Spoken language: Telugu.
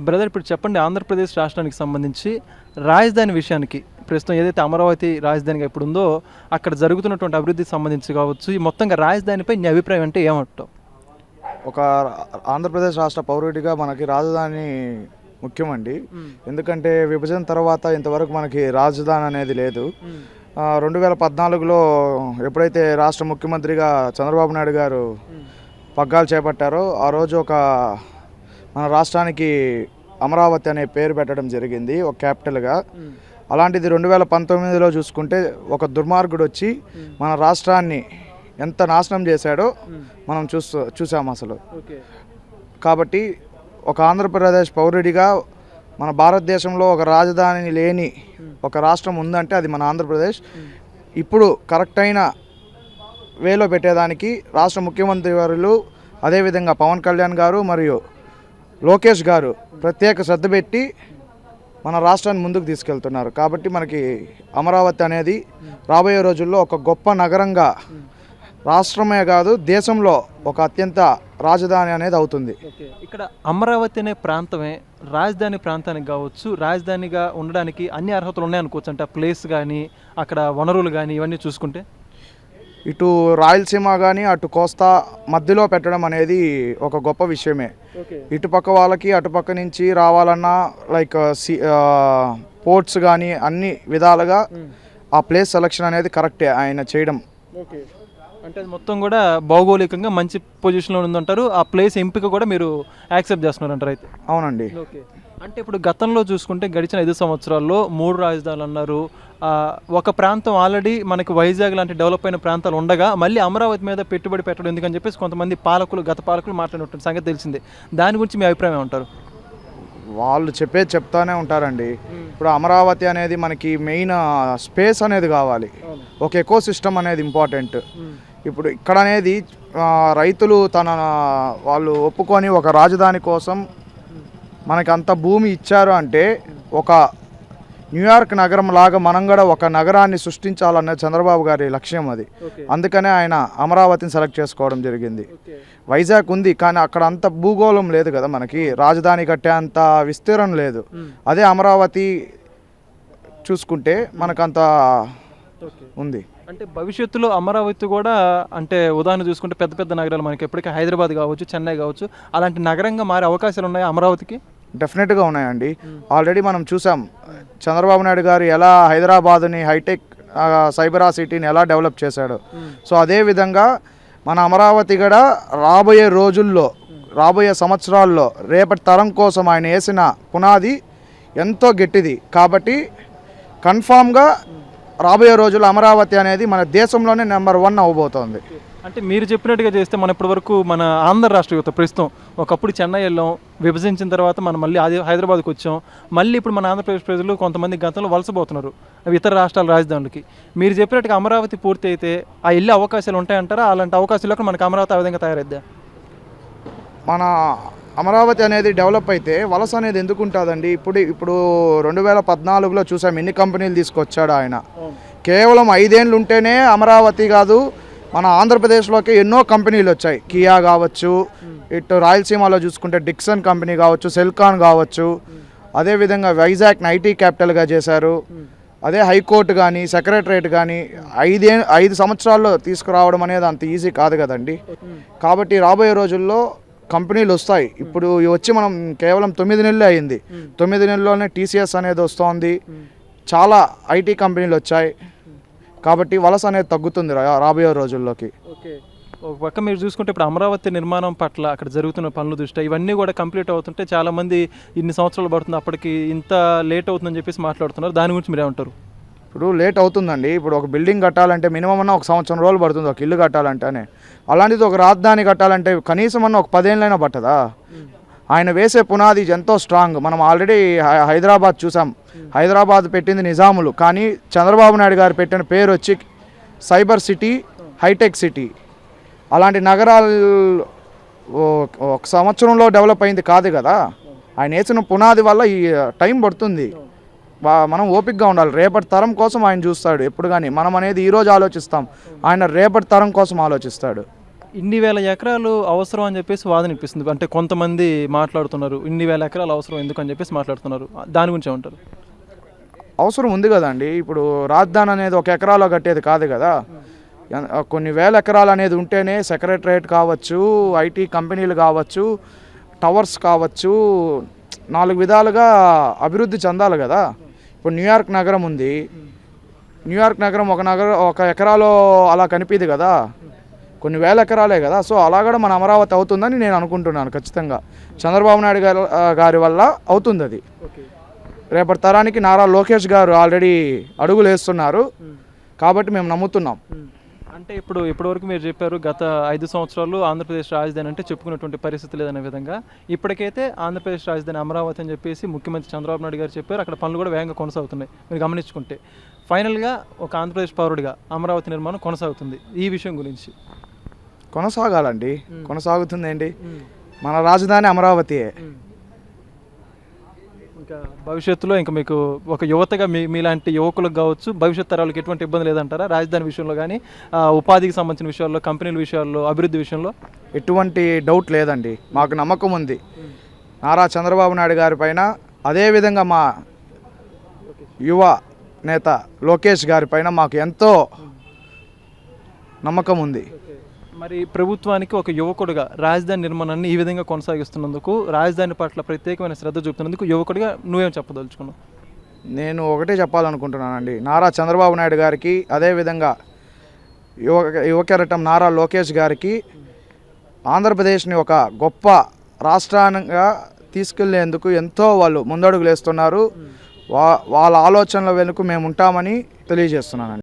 బ్రదర్ ఇప్పుడు చెప్పండి, ఆంధ్రప్రదేశ్ రాష్ట్రానికి సంబంధించి రాజధాని విషయానికి ప్రస్తుతం ఏదైతే అమరావతి రాజధానిగా ఇప్పుడు ఉందో అక్కడ జరుగుతున్నటువంటి అభివృద్ధికి సంబంధించి కావచ్చు, ఈ మొత్తంగా రాజధానిపై నీ అభిప్రాయం అంటే ఏమంటావు? ఒక ఆంధ్రప్రదేశ్ రాష్ట్ర పౌరుడిగా మనకి రాజధాని ముఖ్యమండి. ఎందుకంటే విభజన తర్వాత ఇంతవరకు మనకి రాజధాని అనేది లేదు. 2014లో ఎప్పుడైతే రాష్ట్ర ముఖ్యమంత్రిగా చంద్రబాబు నాయుడు గారు పగ్గాలు చేపట్టారో ఆ రోజు మన రాష్ట్రానికి అమరావతి అనే పేరు పెట్టడం జరిగింది ఒక క్యాపిటల్గా. అలాంటిది 2019లో చూసుకుంటే ఒక దుర్మార్గుడు వచ్చి మన రాష్ట్రాన్ని ఎంత నాశనం చేశాడో మనం చూసాం అసలు. కాబట్టి ఒక ఆంధ్రప్రదేశ్ పౌరుడిగా మన భారతదేశంలో ఒక రాజధాని లేని ఒక రాష్ట్రం ఉందంటే అది మన ఆంధ్రప్రదేశ్. ఇప్పుడు కరెక్ట్ అయిన వేలో పెట్టేదానికి రాష్ట్ర ముఖ్యమంత్రి వారు, అదేవిధంగా పవన్ కళ్యాణ్ గారు మరియు లోకేష్ గారు ప్రత్యేక శ్రద్ధ పెట్టి మన రాష్ట్రాన్ని ముందుకు తీసుకెళ్తున్నారు. కాబట్టి మనకి అమరావతి అనేది రాబోయే రోజుల్లో ఒక గొప్ప నగరంగా రాష్ట్రమే కాదు దేశంలో ఒక అత్యంత రాజధాని అనేది అవుతుంది. ఇక్కడ అమరావతి అనే ప్రాంతమే రాజధాని ప్రాంతానికి కావచ్చు, రాజధానిగా ఉండడానికి అన్ని అర్హతలు ఉన్నాయనుకోవచ్చు. అంటే ఆ ప్లేస్ కానీ అక్కడ వనరులు కానీ ఇవన్నీ చూసుకుంటే ఇటు రాయలసీమ కానీ అటు కోస్తా మధ్యలో పెట్టడం అనేది ఒక గొప్ప విషయమే. ఇటుపక్క వాళ్ళకి అటుపక్క నుంచి రావాలన్నా లైక్ పోర్ట్స్ కానీ అన్ని విధాలుగా ఆ ప్లేస్ సెలక్షన్ అనేది కరెక్టే ఆయన చేయడం. అంటే అది మొత్తం కూడా భౌగోళికంగా మంచి పొజిషన్లో ఉందంటారు. ఆ ప్లేస్ ఎంపిక కూడా మీరు యాక్సెప్ట్ చేస్తున్నారు అంటారు అయితే? అవునండి. అంటే ఇప్పుడు గతంలో చూసుకుంటే గడిచిన 5 సంవత్సరాల్లో 3 రాజధానులు అన్నారు. ఒక ప్రాంతం ఆల్రెడీ మనకి వైజాగ్ లాంటి డెవలప్ అయిన ప్రాంతాలు ఉండగా మళ్ళీ అమరావతి మీద పెట్టుబడి పెట్టడం ఎందుకని చెప్పేసి కొంతమంది గత పాలకులు మాట్లాడినటువంటి సంగతి తెలిసిందే. దాని గురించి మీ అభిప్రాయం ఏమంటారు? వాళ్ళు చెప్తానే ఉంటారండి. ఇప్పుడు అమరావతి అనేది మనకి మెయిన్ స్పేస్ అనేది కావాలి, ఒక ఎకో సిస్టమ్ అనేది ఇంపార్టెంట్. ఇప్పుడు ఇక్కడ అనేది రైతులు వాళ్ళు ఒప్పుకొని ఒక రాజధాని కోసం మనకి అంత భూమి ఇచ్చారు అంటే ఒక న్యూయార్క్ నగరం లాగా మనం కూడా ఒక నగరాన్ని సృష్టించాలనేది చంద్రబాబు గారి లక్ష్యం అది. అందుకనే ఆయన అమరావతిని సెలెక్ట్ చేసుకోవడం జరిగింది. వైజాగ్ ఉంది కానీ అక్కడ అంత భూగోళం లేదు కదా, మనకి రాజధాని కట్టే అంత విస్తీర్ణం లేదు. అదే అమరావతి చూసుకుంటే మనకంత ఉంది. అంటే భవిష్యత్తులో అమరావతి కూడా అంటే ఉదాహరణ చూసుకుంటే పెద్ద పెద్ద నగరాలు మనకి ఎప్పటికీ హైదరాబాద్ కావచ్చు, చెన్నై కావచ్చు, అలాంటి నగరంగా మారే అవకాశాలు ఉన్నాయి అమరావతికి? డెఫినెట్గా ఉన్నాయండి. ఆల్రెడీ మనం చూసాం చంద్రబాబు నాయుడు గారు ఎలా హైదరాబాదుని హైటెక్ సైబరా సిటీని ఎలా డెవలప్ చేశాడు. సో అదేవిధంగా మన అమరావతి కూడా రాబోయే రోజుల్లో రాబోయే సంవత్సరాల్లో రేపటి తరం కోసం ఆయన వేసిన పునాది ఎంతో గట్టిది. కాబట్టి కన్ఫామ్గా రాబోయే రోజుల్లో అమరావతి అనేది మన దేశంలోనే నెంబర్ 1 అవ్వబోతోంది. అంటే మీరు చెప్పినట్టుగా చేస్తే మన ఇప్పటి వరకు మన ఆంధ్ర రాష్ట్ర యువత ప్రస్తుతం ఒకప్పుడు చెన్నై వెళ్ళాం, విభజించిన తర్వాత మనం మళ్ళీ హైదరాబాద్కి వచ్చాం, మళ్ళీ ఇప్పుడు మన ఆంధ్రప్రదేశ్ ప్రజలు కొంతమంది గతంలో వలసపోతున్నారు ఇతర రాష్ట్రాల రాజధానులకి. మీరు చెప్పినట్టుగా అమరావతి పూర్తి అయితే ఆ వెళ్ళే అవకాశాలు ఉంటాయంటారా? అలాంటి అవకాశాలు మనకు అమరావతి ఆ విధంగా తయారైద్దా? మన అమరావతి అనేది డెవలప్ అయితే వలస అనేది ఎందుకు ఉంటుందండి? ఇప్పుడు 2014లో చూసాం ఎన్ని కంపెనీలు తీసుకొచ్చాడు ఆయన. కేవలం 5 ఏళ్ళు ఉంటేనే అమరావతి కాదు మన ఆంధ్రప్రదేశ్లోకి ఎన్నో కంపెనీలు వచ్చాయి. కియా కావచ్చు, ఇటు రాయలసీమలో చూసుకుంటే డిక్సన్ కంపెనీ కావచ్చు, సెల్కాన్ కావచ్చు, అదేవిధంగా వైజాగ్ని ఐటీ క్యాపిటల్గా చేశారు. అదే హైకోర్టు కానీ సెక్రటరేట్ కానీ 5 సంవత్సరాల్లో తీసుకురావడం అనేది అంత ఈజీ కాదు కదండి. కాబట్టి రాబోయే రోజుల్లో కంపెనీలు వస్తాయి. ఇప్పుడు వచ్చి మనం కేవలం 9 నెలలే అయింది. 9 నెలల్లోనే టీసీఎస్ అనేది వస్తోంది, చాలా ఐటీ కంపెనీలు వచ్చాయి. కాబట్టి వలస అనేది తగ్గుతుంది రాబోయే రోజుల్లోకి. ఒక పక్క మీరు చూసుకుంటే ఇప్పుడు అమరావతి నిర్మాణం పట్ల అక్కడ జరుగుతున్న పనుల దృష్ట్యా ఇవన్నీ కూడా కంప్లీట్ అవుతుంటే చాలామంది ఇన్ని సంవత్సరాలు పడుతుంది, అప్పటికి ఇంత లేట్ అవుతుందని చెప్పేసి మాట్లాడుతున్నారు. దాని గురించి మీరు ఏమంటారు? ఇప్పుడు లేట్ అవుతుందండి. ఇప్పుడు ఒక బిల్డింగ్ కట్టాలంటే మినిమం అన్న 1 సంవత్సరం రోజులు పడుతుంది ఒక ఇల్లు కట్టాలంటేనే. అలాంటిది ఒక రాజధాని కట్టాలంటే కనీసం అన్న ఒక 10 ఏళ్ళైనా పట్టదా? ఆయన వేసే పునాది ఎంతో స్ట్రాంగ్. మనం ఆల్రెడీ హైదరాబాద్ చూసాం. హైదరాబాద్ పెట్టింది నిజాములు, కానీ చంద్రబాబు నాయుడు గారు పెట్టిన పేరు వచ్చి సైబర్ సిటీ, హైటెక్ సిటీ. అలాంటి నగరాలు 1 సంవత్సరంలో డెవలప్ అయింది కాదు కదా. ఆయన వేసిన పునాది వల్ల ఈ టైం పడుతుంది. మనం ఓపికగా ఉండాలి. రేపటి తరం కోసం ఆయన చూస్తాడు ఎప్పుడు. కానీ మనం అనేది ఈరోజు ఆలోచిస్తాం, ఆయన రేపటి తరం కోసం ఆలోచిస్తాడు. ఇన్ని వేల ఎకరాలు అవసరం అని చెప్పేసి వాదన వినిపిస్తుంది. అంటే కొంతమంది మాట్లాడుతున్నారు ఇన్ని వేల ఎకరాలు అవసరం ఎందుకు అని చెప్పేసి మాట్లాడుతున్నారు. దాని గురించి ఏమంటారు? అవసరం ఉంది కదండి. ఇప్పుడు రాజధాని అనేది ఒక ఎకరాలో కట్టేది కాదు కదా. కొన్ని వేల ఎకరాలు అనేది ఉంటేనే సెక్రటరేట్ కావచ్చు, ఐటీ కంపెనీలు కావచ్చు, టవర్స్ కావచ్చు, 4 విధాలుగా అభివృద్ధి చెందాలి కదా. ఇప్పుడు న్యూయార్క్ నగరం ఉంది. న్యూయార్క్ నగరం ఒక ఎకరాలో అలా కనిపిది కదా, కొన్ని వేల ఎకరాలే కదా. సో అలా కూడా మన అమరావతి అవుతుందని నేను అనుకుంటున్నాను. ఖచ్చితంగా చంద్రబాబు నాయుడు గారి వల్ల అవుతుంది అది. రేపటి తరానికి నారా లోకేష్ గారు ఆల్రెడీ అడుగులు వేస్తున్నారు కాబట్టి మేము నమ్ముతున్నాం. అంటే ఇప్పటివరకు మీరు చెప్పారు గత 5 సంవత్సరాలు ఆంధ్రప్రదేశ్ రాజధాని అంటే చెప్పుకున్నటువంటి పరిస్థితి లేదనే విధంగా. ఇప్పటికైతే ఆంధ్రప్రదేశ్ రాజధాని అమరావతి అని చెప్పేసి ముఖ్యమంత్రి చంద్రబాబు నాయుడు గారు చెప్పారు. అక్కడ పనులు కూడా వేగంగా కొనసాగుతున్నాయి. మీరు గమనించుకుంటే ఫైనల్గా ఒక ఆంధ్రప్రదేశ్ పౌరుడిగా అమరావతి నిర్మాణం కొనసాగుతుంది. ఈ విషయం గురించి కొనసాగాలండి. కొనసాగుతుంది ఏంటి, మన రాజధాని అమరావతియే. ఇంకా భవిష్యత్తులో ఇంకా మీకు ఒక యువతగా మీలాంటి యువకులకు కావచ్చు భవిష్యత్ తరాలకు ఎటువంటి ఇబ్బంది లేదంటారా? రాజధాని విషయంలో కానీ, ఉపాధికి సంబంధించిన విషయాల్లో, కంపెనీల విషయాల్లో, అభివృద్ధి విషయంలో ఎటువంటి డౌట్ లేదండి. మాకు నమ్మకం ఉంది నారా చంద్రబాబు నాయుడు గారి పైన. అదేవిధంగా మా యువ నేత లోకేష్ గారి పైన మాకు ఎంతో నమ్మకం ఉంది. మరి ప్రభుత్వానికి ఒక యువకుడిగా రాజధాని నిర్మాణాన్ని ఈ విధంగా కొనసాగిస్తున్నందుకు, రాజధాని పట్ల ప్రత్యేకమైన శ్రద్ధ చూపుతున్నందుకు యువకుడిగా నువ్వేం చెప్పదలుచుకున్నావు? నేను ఒకటే చెప్పాలనుకుంటున్నానండి, నారా చంద్రబాబు నాయుడు గారికి, అదేవిధంగా యువకెరటం నారా లోకేష్ గారికి ఆంధ్రప్రదేశ్ని ఒక గొప్ప రాష్ట్రంగా తీసుకెళ్లేందుకు ఎంతో వాళ్ళు ముందడుగులు వేస్తున్నారు. వాళ్ళ ఆలోచనల వెనుక మేము ఉంటామని తెలియజేస్తున్నానండి.